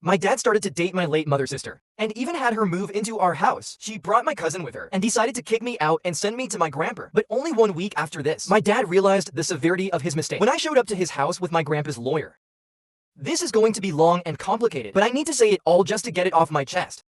My dad started to date my late mother's sister, and even had her move into our house. She brought my cousin with her, and decided to kick me out and send me to my grandpa. But only 1 week after this, my dad realized the severity of his mistake when I showed up to his house with my grandpa's lawyer. This is going to be long and complicated, but I need to say it all just to get it off my chest.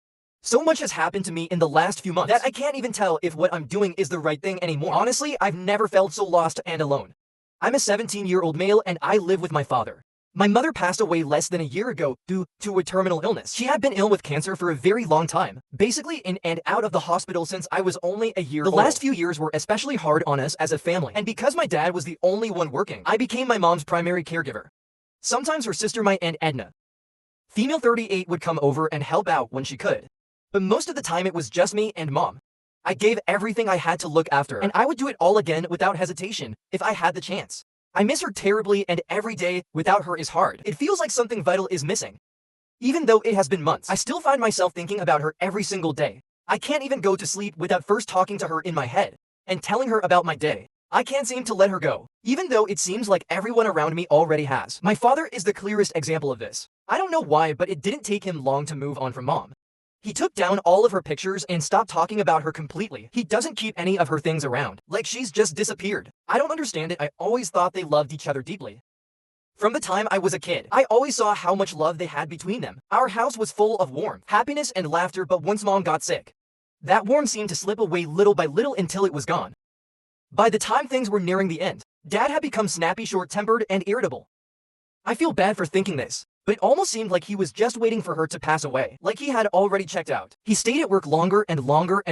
So much has happened to me in the last few months that I can't even tell if what I'm doing is the right thing anymore. Honestly, I've never felt so lost and alone. I'm a 17-year-old male and I live with my father. My mother passed away less than a year ago due to a terminal illness. She had been ill with cancer for a very long time, basically in and out of the hospital since I was only a year old. The last few years were especially hard on us as a family, and because my dad was the only one working, I became my mom's primary caregiver. Sometimes her sister, my Aunt Edna, female 38, would come over and help out when she could. But most of the time it was just me and mom. I gave everything I had to look after her, and I would do it all again without hesitation if I had the chance. I miss her terribly, and every day without her is hard. It feels like something vital is missing. Even though it has been months, I still find myself thinking about her every single day. I can't even go to sleep without first talking to her in my head and telling her about my day. I can't seem to let her go, even though it seems like everyone around me already has. My father is the clearest example of this. I don't know why, but it didn't take him long to move on from mom. He took down all of her pictures and stopped talking about her completely. He doesn't keep any of her things around, like she's just disappeared. I don't understand it. I always thought they loved each other deeply. From the time I was a kid, I always saw how much love they had between them. Our house was full of warmth, happiness, and laughter, but once mom got sick, that warmth seemed to slip away little by little until it was gone. By the time things were nearing the end, dad had become snappy, short-tempered, and irritable. I feel bad for thinking this, but it almost seemed like he was just waiting for her to pass away, like he had already checked out. He stayed at work longer and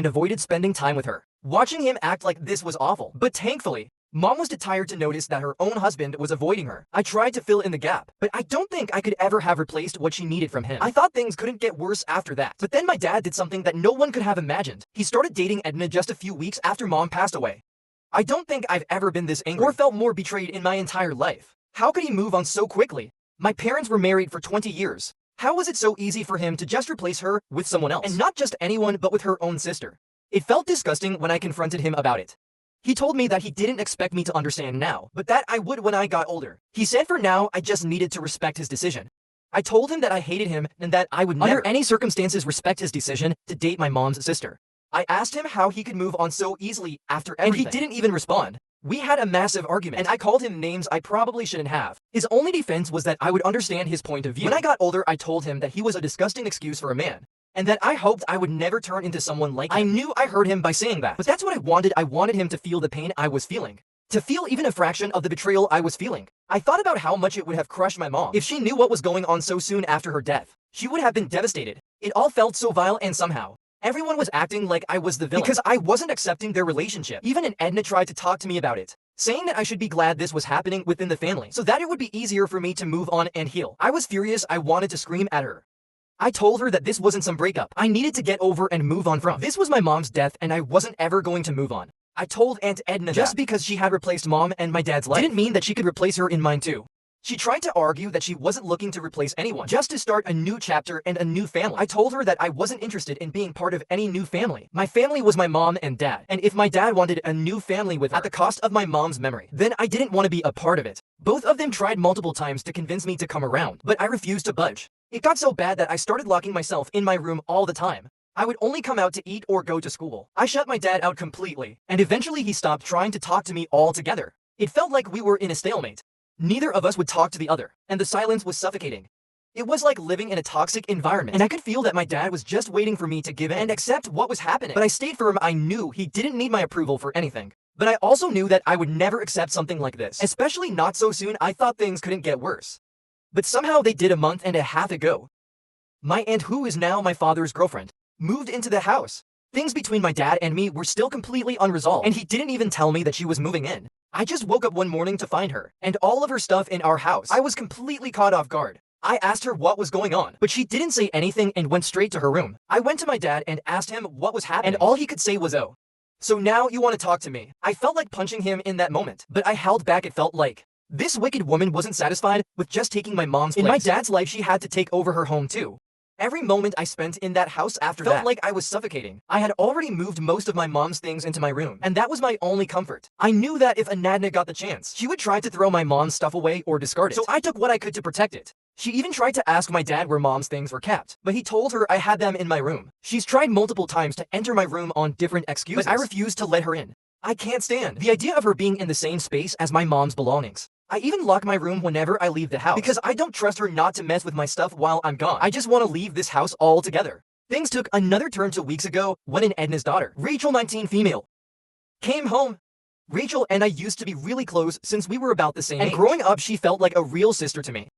avoided spending time with her. Watching him act like this was awful, but thankfully, mom was too tired to notice that her own husband was avoiding her. I tried to fill in the gap, but I don't think I could ever have replaced what she needed from him. I thought things couldn't get worse after that. But then my dad did something that no one could have imagined. He started dating Edna just a few weeks after mom passed away. I don't think I've ever been this angry or felt more betrayed in my entire life. How could he move on so quickly? My parents were married for 20 years. How was it so easy for him to just replace her with someone else? And not just anyone, but with her own sister. It felt disgusting when I confronted him about it. He told me that he didn't expect me to understand now, but that I would when I got older. He said for now, I just needed to respect his decision. I told him that I hated him and that I would never, under any circumstances, respect his decision to date my mom's sister. I asked him how he could move on so easily after everything, and he didn't even respond. We had a massive argument, and I called him names I probably shouldn't have. His only defense was that I would understand his point of view. When I got older, I told him that he was a disgusting excuse for a man, and that I hoped I would never turn into someone like him. I knew I hurt him by saying that, but that's what I wanted. I wanted him to feel the pain I was feeling, to feel even a fraction of the betrayal I was feeling. I thought about how much it would have crushed my mom. If she knew what was going on so soon after her death, she would have been devastated. It all felt so vile, and somehow everyone was acting like I was the villain because I wasn't accepting their relationship. Even an Edna tried to talk to me about it, saying that I should be glad this was happening within the family so that it would be easier for me to move on and heal. I was furious. I wanted to scream at her. I told her that this wasn't some breakup I needed to get over and move on from. This was my mom's death and I wasn't ever going to move on. I told Aunt Edna that just because she had replaced mom and my dad's life didn't mean that she could replace her in mine too. She tried to argue that she wasn't looking to replace anyone, just to start a new chapter and a new family. I told her that I wasn't interested in being part of any new family. My family was my mom and dad, and if my dad wanted a new family with her at the cost of my mom's memory, then I didn't want to be a part of it. Both of them tried multiple times to convince me to come around, but I refused to budge. It got so bad that I started locking myself in my room all the time. I would only come out to eat or go to school. I shut my dad out completely, and eventually he stopped trying to talk to me altogether. It felt like we were in a stalemate. Neither of us would talk to the other, and the silence was suffocating. It was like living in a toxic environment, and I could feel that my dad was just waiting for me to give in and accept what was happening. But I stayed firm. I knew he didn't need my approval for anything. But I also knew that I would never accept something like this, especially not so soon. I thought things couldn't get worse. But somehow they did. A month and a half ago, my aunt, who is now my father's girlfriend, moved into the house. Things between my dad and me were still completely unresolved, and he didn't even tell me that she was moving in. I just woke up one morning to find her, and all of her stuff in our house. I was completely caught off guard. I asked her what was going on, but she didn't say anything and went straight to her room. I went to my dad and asked him what was happening, and all he could say was, "Oh, so now you want to talk to me?" I felt like punching him in that moment, but I held back. It felt like this wicked woman wasn't satisfied with just taking my mom's place. In my dad's life, she had to take over her home too. Every moment I spent in that house after that felt like I was suffocating. I had already moved most of my mom's things into my room, and that was my only comfort. I knew that if Anadna got the chance, she would try to throw my mom's stuff away or discard it, so I took what I could to protect it. She even tried to ask my dad where mom's things were kept, but he told her I had them in my room. She's tried multiple times to enter my room on different excuses, but I refused to let her in. I can't stand the idea of her being in the same space as my mom's belongings. I even lock my room whenever I leave the house because I don't trust her not to mess with my stuff while I'm gone. I just want to leave this house altogether. Things took another turn 2 weeks ago when Edna's daughter, Rachel 19 female, came home. Rachel and I used to be really close since we were about the same age. And growing up, she felt like a real sister to me.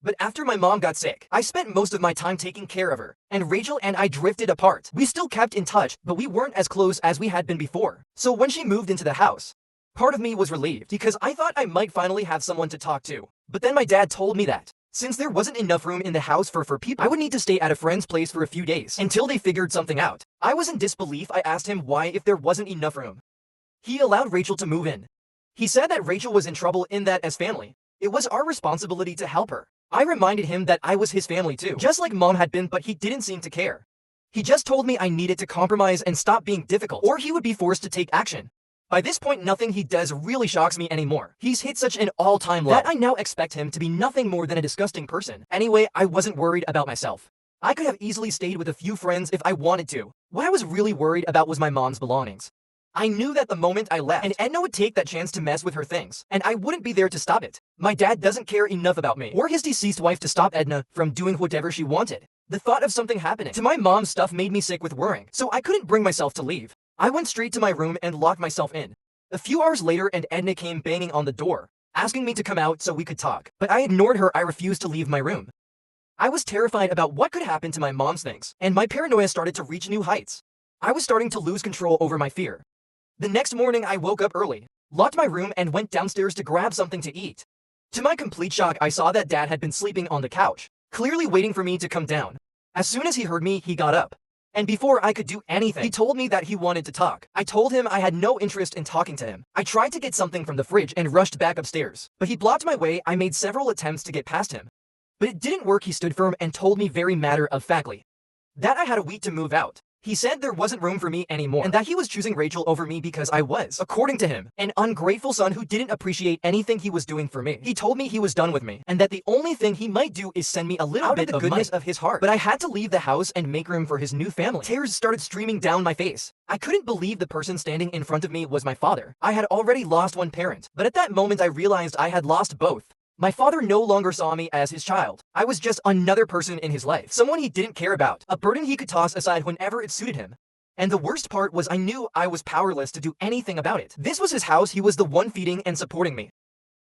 But after my mom got sick, I spent most of my time taking care of her, and Rachel and I drifted apart. We still kept in touch, but we weren't as close as we had been before. So when she moved into the house, part of me was relieved because I thought I might finally have someone to talk to. But then my dad told me that since there wasn't enough room in the house for people, I would need to stay at a friend's place for a few days until they figured something out. I was in disbelief. I asked him why if there wasn't enough room. He allowed Rachel to move in. He said that Rachel was in trouble in that as family, it was our responsibility to help her. I reminded him that I was his family too, just like mom had been, but he didn't seem to care. He just told me I needed to compromise and stop being difficult, or he would be forced to take action. By this point, nothing he does really shocks me anymore. He's hit such an all-time low that I now expect him to be nothing more than a disgusting person. Anyway, I wasn't worried about myself. I could have easily stayed with a few friends if I wanted to. What I was really worried about was my mom's belongings. I knew that the moment I left, and Edna would take that chance to mess with her things, and I wouldn't be there to stop it. My dad doesn't care enough about me or his deceased wife to stop Edna from doing whatever she wanted. The thought of something happening to my mom's stuff made me sick with worrying, so I couldn't bring myself to leave. I went straight to my room and locked myself in. A few hours later, and Edna came banging on the door, asking me to come out so we could talk, but I ignored her. I refused to leave my room. I was terrified about what could happen to my mom's things, and my paranoia started to reach new heights. I was starting to lose control over my fear. The next morning, I woke up early, locked my room, and went downstairs to grab something to eat. To my complete shock, I saw that Dad had been sleeping on the couch, clearly waiting for me to come down. As soon as he heard me, he got up. And before I could do anything, he told me that he wanted to talk. I told him I had no interest in talking to him. I tried to get something from the fridge and rushed back upstairs, but he blocked my way. I made several attempts to get past him, but it didn't work. He stood firm and told me very matter-of-factly that I had a week to move out. He said there wasn't room for me anymore, and that he was choosing Rachel over me because I was, according to him, an ungrateful son who didn't appreciate anything he was doing for me. He told me he was done with me, and that the only thing he might do is send me a little bit of the goodness of his heart. But I had to leave the house and make room for his new family. Tears started streaming down my face. I couldn't believe the person standing in front of me was my father. I had already lost one parent, but at that moment I realized I had lost both. My father no longer saw me as his child. I was just another person in his life, someone he didn't care about, a burden he could toss aside whenever it suited him. And the worst part was I knew I was powerless to do anything about it. This was his house. He was the one feeding and supporting me.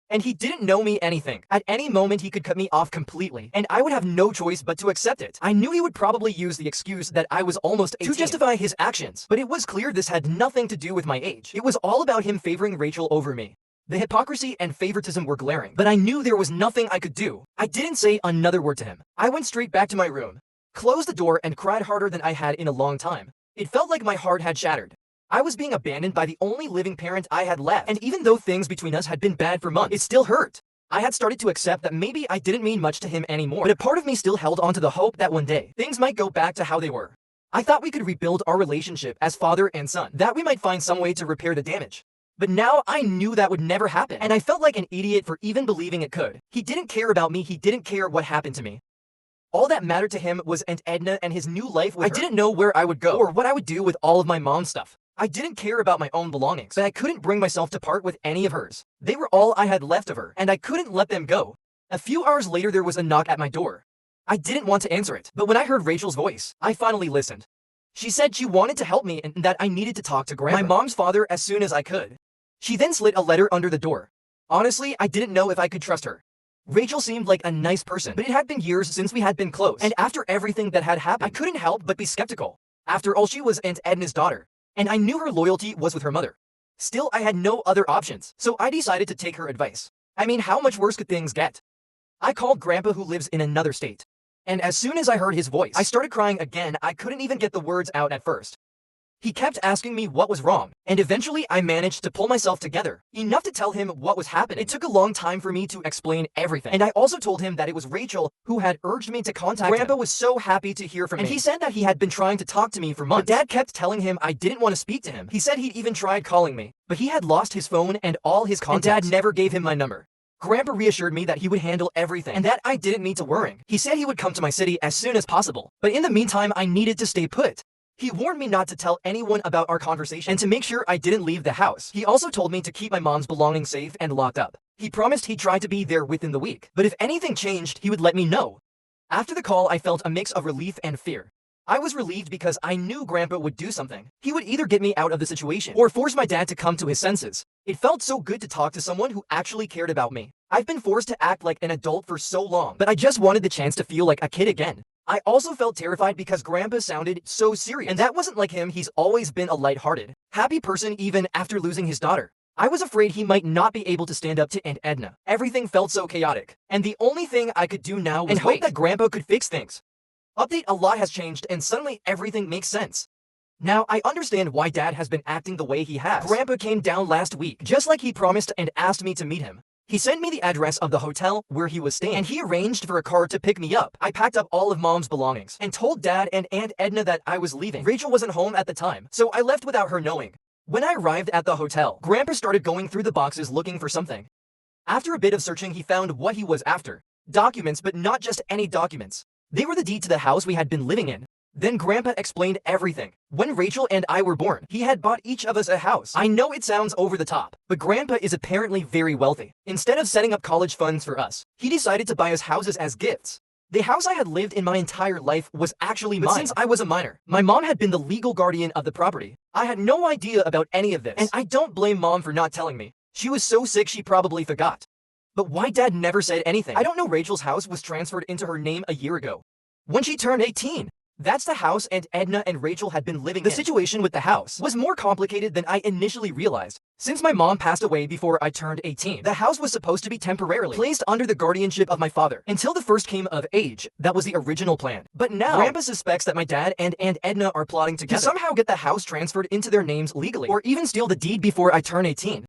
And he didn't know me anything. At any moment he could cut me off completely, and I would have no choice but to accept it. I knew he would probably use the excuse that I was almost 18 to justify his actions, but it was clear this had nothing to do with my age. It was all about him favoring Rachel over me. The hypocrisy and favoritism were glaring, but I knew there was nothing I could do. I didn't say another word to him. I went straight back to my room, closed the door, and cried harder than I had in a long time. It felt like my heart had shattered. I was being abandoned by the only living parent I had left, and even though things between us had been bad for months, it still hurt. I had started to accept that maybe I didn't mean much to him anymore, but a part of me still held on to the hope that one day, things might go back to how they were. I thought we could rebuild our relationship as father and son, that we might find some way to repair the damage. But now I knew that would never happen, and I felt like an idiot for even believing it could. He didn't care about me. He didn't care what happened to me. All that mattered to him was Aunt Edna and his new life with her. I didn't know where I would go or what I would do with all of my mom's stuff. I didn't care about my own belongings, but I couldn't bring myself to part with any of hers. They were all I had left of her, and I couldn't let them go. A few hours later, there was a knock at my door. I didn't want to answer it, but when I heard Rachel's voice, I finally listened. She said she wanted to help me and that I needed to talk to Grandpa, my mom's father, as soon as I could. She then slid a letter under the door. Honestly, I didn't know if I could trust her. Rachel seemed like a nice person, but it had been years since we had been close, and after everything that had happened, I couldn't help but be skeptical. After all, she was Aunt Edna's daughter, and I knew her loyalty was with her mother. Still, I had no other options, so I decided to take her advice. I mean, how much worse could things get? I called Grandpa, who lives in another state, and as soon as I heard his voice, I started crying again. I couldn't even get the words out at first. He kept asking me what was wrong, and eventually I managed to pull myself together, enough to tell him what was happening. It took a long time for me to explain everything, and I also told him that it was Rachel who had urged me to contact him. Grandpa was so happy to hear from me, and he said that he had been trying to talk to me for months. But Dad kept telling him I didn't want to speak to him. He said he'd even tried calling me, but he had lost his phone and all his contacts, and Dad never gave him my number. Grandpa reassured me that he would handle everything and that I didn't need to worry. He said he would come to my city as soon as possible, but in the meantime, I needed to stay put. He warned me not to tell anyone about our conversation and to make sure I didn't leave the house. He also told me to keep my mom's belongings safe and locked up. He promised he'd try to be there within the week, but if anything changed, he would let me know. After the call, I felt a mix of relief and fear. I was relieved because I knew Grandpa would do something. He would either get me out of the situation or force my dad to come to his senses. It felt so good to talk to someone who actually cared about me. I've been forced to act like an adult for so long, but I just wanted the chance to feel like a kid again. I also felt terrified because Grandpa sounded so serious, and that wasn't like him. He's always been a lighthearted, happy person even after losing his daughter. I was afraid he might not be able to stand up to Aunt Edna. Everything felt so chaotic, and the only thing I could do now was hope that Grandpa could fix things. Update: a lot has changed and suddenly everything makes sense. Now I understand why Dad has been acting the way he has. Grandpa came down last week, just like he promised, and asked me to meet him. He sent me the address of the hotel where he was staying, and he arranged for a car to pick me up. I packed up all of Mom's belongings and told Dad and Aunt Edna that I was leaving. Rachel wasn't home at the time, so I left without her knowing. When I arrived at the hotel, Grandpa started going through the boxes looking for something. After a bit of searching, he found what he was after. Documents, but not just any documents. They were the deed to the house we had been living in. Then Grandpa explained everything. When Rachel and I were born, he had bought each of us a house. I know it sounds over the top, but Grandpa is apparently very wealthy. Instead of setting up college funds for us, he decided to buy us houses as gifts. The house I had lived in my entire life was actually mine. But since I was a minor, my mom had been the legal guardian of the property. I had no idea about any of this, and I don't blame Mom for not telling me. She was so sick she probably forgot. But why Dad never said anything? I don't know. Rachel's house was transferred into her name a year ago, when she turned 18. That's the house Aunt Edna and Rachel had been living in. The situation with the house was more complicated than I initially realized. Since my mom passed away before I turned 18, the house was supposed to be temporarily placed under the guardianship of my father until the first came of age. That was the original plan. But now, Grandpa suspects that my dad and Aunt Edna are plotting together to somehow get the house transferred into their names legally, or even steal the deed before I turn 18.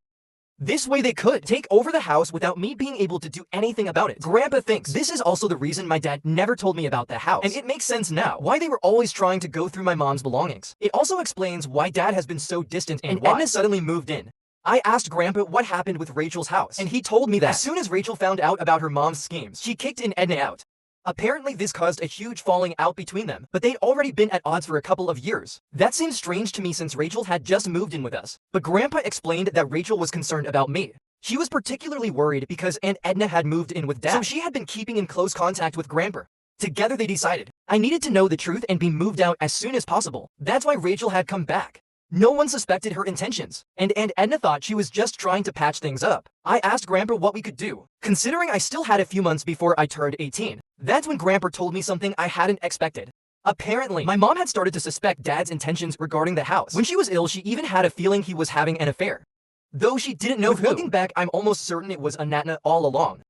This way they could take over the house without me being able to do anything about it. Grandpa thinks this is also the reason my dad never told me about the house, and it makes sense now why they were always trying to go through my mom's belongings. It also explains why Dad has been so distant and Edna suddenly moved in. I asked Grandpa what happened with Rachel's house, and he told me that as soon as Rachel found out about her mom's schemes, she kicked Edna out. Apparently this caused a huge falling out between them, but they'd already been at odds for a couple of years. That seems strange to me since Rachel had just moved in with us. But Grandpa explained that Rachel was concerned about me. She was particularly worried because Aunt Edna had moved in with Dad, so she had been keeping in close contact with Grandpa. Together they decided I needed to know the truth and be moved out as soon as possible. That's why Rachel had come back. No one suspected her intentions, and Aunt Edna thought she was just trying to patch things up. I asked Grandpa what we could do, considering I still had a few months before I turned 18. That's when Grandpa told me something I hadn't expected. Apparently, my mom had started to suspect Dad's intentions regarding the house. When she was ill, she even had a feeling he was having an affair, though she didn't know who. Looking back, I'm almost certain it was Anatna all along.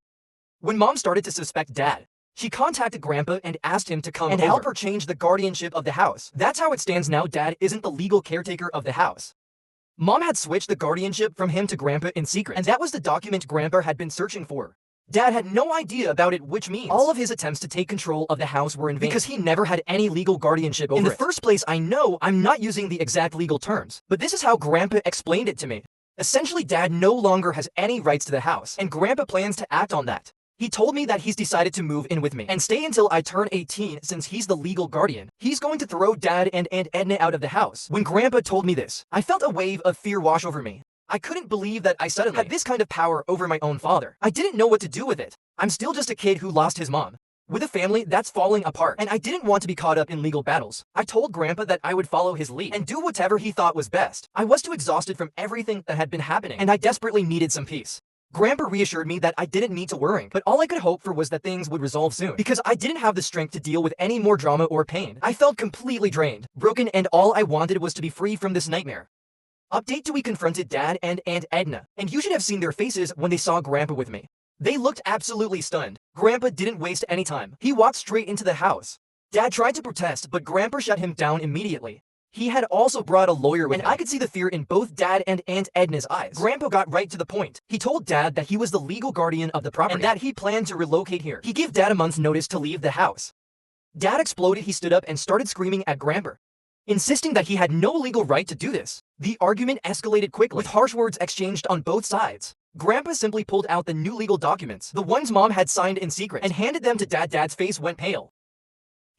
When Mom started to suspect Dad, she contacted Grandpa and asked him to come and help her change the guardianship of the house. That's how it stands now. Dad isn't the legal caretaker of the house. Mom had switched the guardianship from him to Grandpa in secret, and that was the document Grandpa had been searching for. Dad had no idea about it, which means all of his attempts to take control of the house were in vain because he never had any legal guardianship over it. In the first place, I know I'm not using the exact legal terms, but this is how Grandpa explained it to me. Essentially, Dad no longer has any rights to the house, and Grandpa plans to act on that. He told me that he's decided to move in with me and stay until I turn 18 since he's the legal guardian. He's going to throw Dad and Aunt Edna out of the house. When Grandpa told me this, I felt a wave of fear wash over me. I couldn't believe that I suddenly had this kind of power over my own father. I didn't know what to do with it. I'm still just a kid who lost his mom, with a family that's falling apart, and I didn't want to be caught up in legal battles. I told Grandpa that I would follow his lead and do whatever he thought was best. I was too exhausted from everything that had been happening, and I desperately needed some peace. Grandpa reassured me that I didn't need to worry, but all I could hope for was that things would resolve soon, because I didn't have the strength to deal with any more drama or pain. I felt completely drained, broken, and all I wanted was to be free from this nightmare. Update: we confronted Dad and Aunt Edna, and you should have seen their faces when they saw Grandpa with me. They looked absolutely stunned. Grandpa didn't waste any time. He walked straight into the house. Dad tried to protest, but Grandpa shut him down immediately. He had also brought a lawyer with him, and I could see the fear in both Dad and Aunt Edna's eyes. Grandpa got right to the point. He told Dad that he was the legal guardian of the property and that he planned to relocate here. He gave Dad a month's notice to leave the house. Dad exploded. He stood up and started screaming at Grandpa, insisting that he had no legal right to do this. The argument escalated quickly, with harsh words exchanged on both sides. Grandpa simply pulled out the new legal documents, the ones Mom had signed in secret, and handed them to Dad. Dad's face went pale.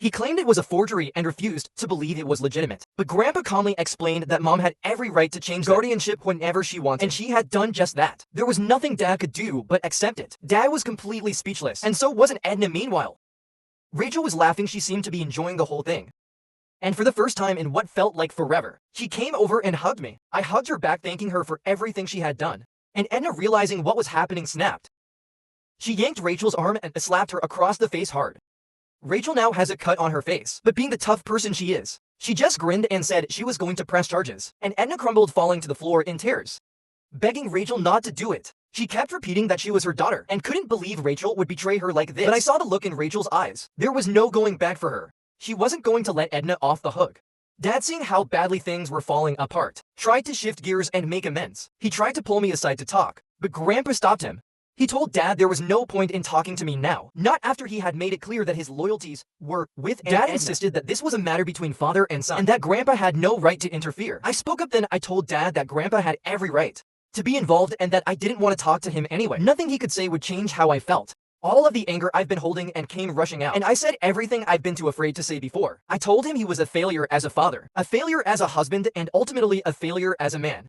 He claimed it was a forgery and refused to believe it was legitimate. But Grandpa calmly explained that Mom had every right to change guardianship whenever she wanted, and she had done just that. There was nothing Dad could do but accept it. Dad was completely speechless, and so wasn't Edna. Meanwhile, Rachel was laughing. She seemed to be enjoying the whole thing. And for the first time in what felt like forever, she came over and hugged me. I hugged her back, thanking her for everything she had done. And Edna, realizing what was happening, snapped. She yanked Rachel's arm and slapped her across the face hard. Rachel now has a cut on her face, but being the tough person she is, she just grinned and said she was going to press charges, and Edna crumbled, falling to the floor in tears, begging Rachel not to do it. She kept repeating that she was her daughter and couldn't believe Rachel would betray her like this. But I saw the look in Rachel's eyes. There was no going back for her. She wasn't going to let Edna off the hook. Dad, seeing how badly things were falling apart, tried to shift gears and make amends. He tried to pull me aside to talk, but Grandpa stopped him. He told Dad there was no point in talking to me now, not after he had made it clear that his loyalties were with Edna. Dad insisted that this was a matter between father and son, and that Grandpa had no right to interfere. I spoke up then. I told Dad that Grandpa had every right to be involved and that I didn't want to talk to him anyway. Nothing he could say would change how I felt. All of the anger I've been holding and came rushing out, and I said everything I've been too afraid to say before. I told him he was a failure as a father, a failure as a husband, and ultimately a failure as a man.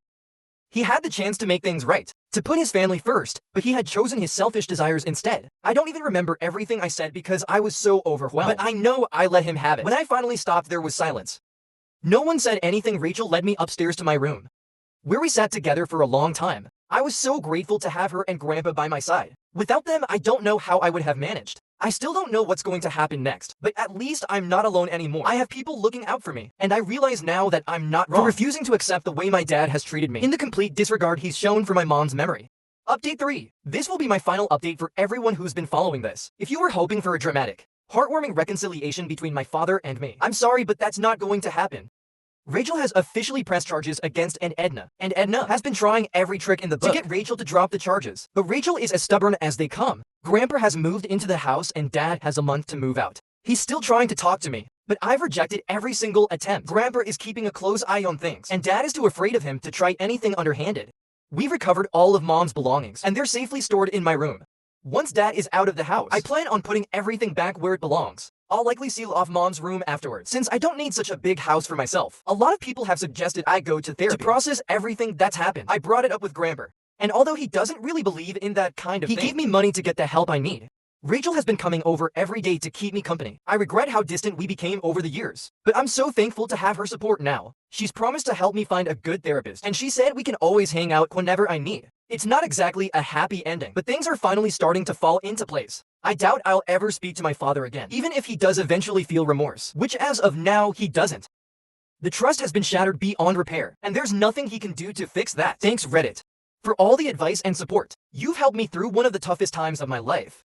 He had the chance to make things right, to put his family first, but he had chosen his selfish desires instead. I don't even remember everything I said because I was so overwhelmed, but I know I let him have it. When I finally stopped, there was silence. No one said anything. Rachel led me upstairs to my room, where we sat together for a long time. I was so grateful to have her and Grandpa by my side. Without them, I don't know how I would have managed. I still don't know what's going to happen next, but at least I'm not alone anymore. I have people looking out for me, and I realize now that I'm not wrong for refusing to accept the way my dad has treated me, in the complete disregard he's shown for my mom's memory. Update 3. This will be my final update for everyone who's been following this. If you were hoping for a dramatic, heartwarming reconciliation between my father and me, I'm sorry, but that's not going to happen. Rachel has officially pressed charges against Edna, and Edna has been trying every trick in the book to get Rachel to drop the charges. But Rachel is as stubborn as they come. Grandpa has moved into the house and Dad has a month to move out. He's still trying to talk to me, but I've rejected every single attempt. Grandpa is keeping a close eye on things, and Dad is too afraid of him to try anything underhanded. We've recovered all of Mom's belongings, and they're safely stored in my room. Once Dad is out of the house, I plan on putting everything back where it belongs. I'll likely seal off Mom's room afterwards, since I don't need such a big house for myself. A lot of people have suggested I go to therapy to process everything that's happened. I brought it up with Grandpa, and although he doesn't really believe in that kind of thing, he gave me money to get the help I need. Rachel has been coming over every day to keep me company. I regret how distant we became over the years, but I'm so thankful to have her support now. She's promised to help me find a good therapist, and she said we can always hang out whenever I need. It's not exactly a happy ending, but things are finally starting to fall into place. I doubt I'll ever speak to my father again, even if he does eventually feel remorse, which as of now he doesn't. The trust has been shattered beyond repair, and there's nothing he can do to fix that. Thanks, Reddit, for all the advice and support. You've helped me through one of the toughest times of my life.